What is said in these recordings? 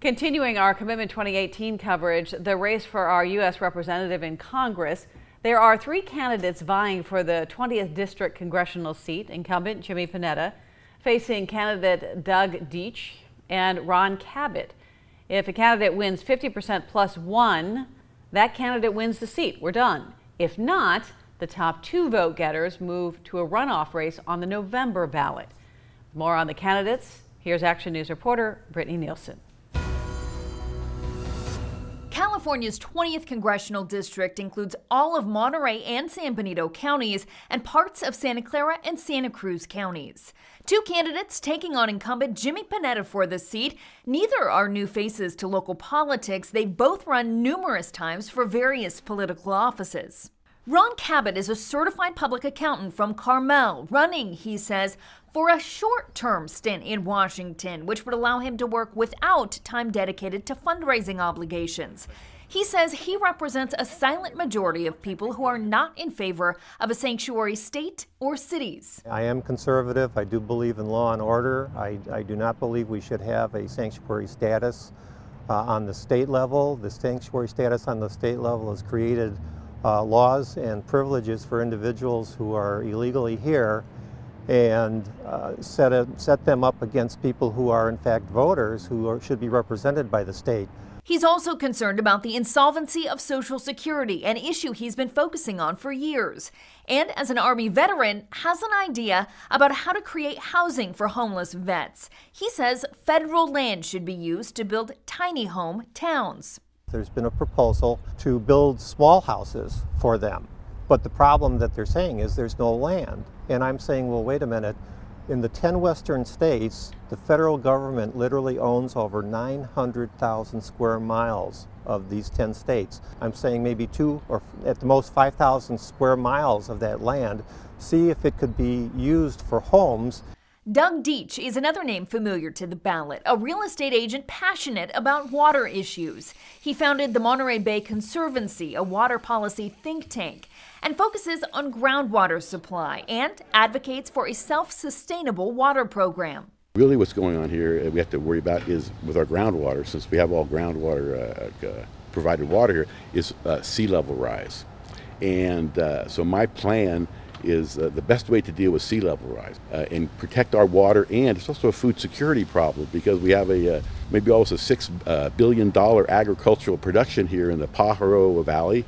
Continuing our Commitment 2018 coverage, the race for our U.S. representative in Congress. There are three candidates vying for the 20th District congressional seat. Incumbent Jimmy Panetta facing candidate Doug Deach and Ron Cabot. If a candidate wins 50% plus one, that candidate wins the seat. We're done. If not, the top two vote getters move to a runoff race on the November ballot. More on the candidates. Here's Action News reporter Brittany Nielsen. California's 20th congressional district includes all of Monterey and San Benito counties and parts of Santa Clara and Santa Cruz counties. Two candidates taking on incumbent Jimmy Panetta for the seat. Neither are new faces to local politics. They've both run numerous times for various political offices. Ron Cabot is a certified public accountant from Carmel, running, he says, for a short-term stint in Washington, which would allow him to work without time dedicated to fundraising obligations. He says he represents a silent majority of people who are not in favor of a sanctuary state or cities. I am conservative. I do believe in law and order. I do not believe we should have a sanctuary status on the state level. The sanctuary status on the state level has created laws and privileges for individuals who are illegally here and set them up against people who are in fact voters who should be represented by the state. He's also concerned about the insolvency of Social Security, an issue he's been focusing on for years. And as an Army veteran, has an idea about how to create housing for homeless vets. He says federal land should be used to build tiny home towns. There's been a proposal to build small houses for them. But the problem that they're saying is there's no land. And I'm saying, well, wait a minute. In the 10 western states, the federal government literally owns over 900,000 square miles of these 10 states. I'm saying maybe 2 or at the most 5,000 square miles of that land. See if it could be used for homes. Doug Deach is another name familiar to the ballot, a real estate agent passionate about water issues. He founded the Monterey Bay Conservancy, a water policy think tank, and focuses on groundwater supply and advocates for a self-sustainable water program. Really what's going on here we have to worry about is with our groundwater, since we have all groundwater provided water here, is sea level rise. And so my plan is the best way to deal with sea level rise and protect our water. And it's also a food security problem because we have a maybe almost a $6 billion agricultural production here in the Pajaro Valley,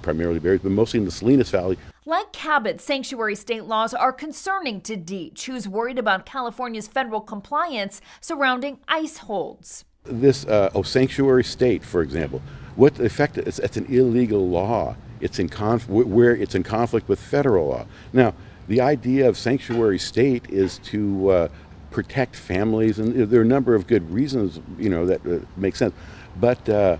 primarily berries, but mostly in the Salinas Valley. Like Cabot, sanctuary state laws are concerning to Deach, who's worried about California's federal compliance surrounding ice holds. This sanctuary state, for example, what the effect is, it's an illegal law. It's in conflict with federal law. Now, the idea of sanctuary state is to protect families, and there are a number of good reasons, that make sense. But the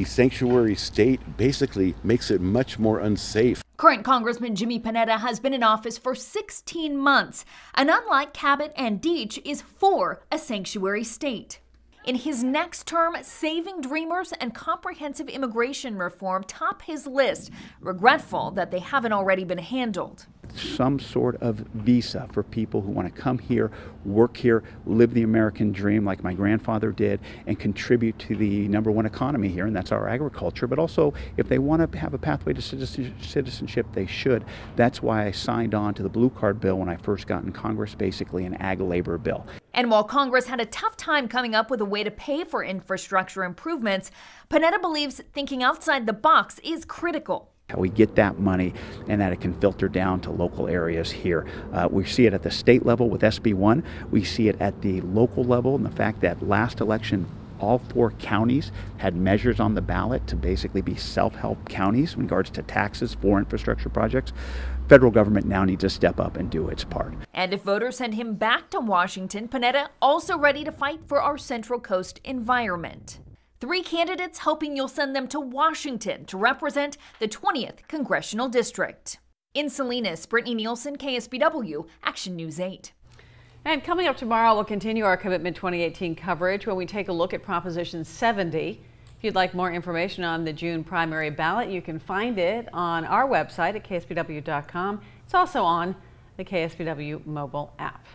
sanctuary state basically makes it much more unsafe. Current Congressman Jimmy Panetta has been in office for 16 months, and unlike Cabot and Deach, is for a sanctuary state. In his next term, saving dreamers and comprehensive immigration reform top his list, regretful that they haven't already been handled. Some sort of visa for people who want to come here, work here, live the American dream like my grandfather did, and contribute to the #1 economy here, and that's our agriculture. But also, if they want to have a pathway to citizenship, they should. That's why I signed on to the Blue Card bill when I first got in Congress, basically an ag labor bill. And while Congress had a tough time coming up with a way to pay for infrastructure improvements, Panetta believes thinking outside the box is critical. How we get that money and that it can filter down to local areas here. We see it at the state level with SB 1. We see it at the local level, and the fact that last election all 4 counties had measures on the ballot to basically be self-help counties in regards to taxes for infrastructure projects. Federal government now needs to step up and do its part. And if voters send him back to Washington, Panetta also ready to fight for our Central Coast environment. 3 candidates hoping you'll send them to Washington to represent the 20th Congressional District. In Salinas, Brittany Nielsen, KSBW, Action News 8. And coming up tomorrow, we'll continue our Commitment 2018 coverage when we take a look at Proposition 70. If you'd like more information on the June primary ballot, you can find it on our website at KSBW.com. It's also on the KSBW mobile app.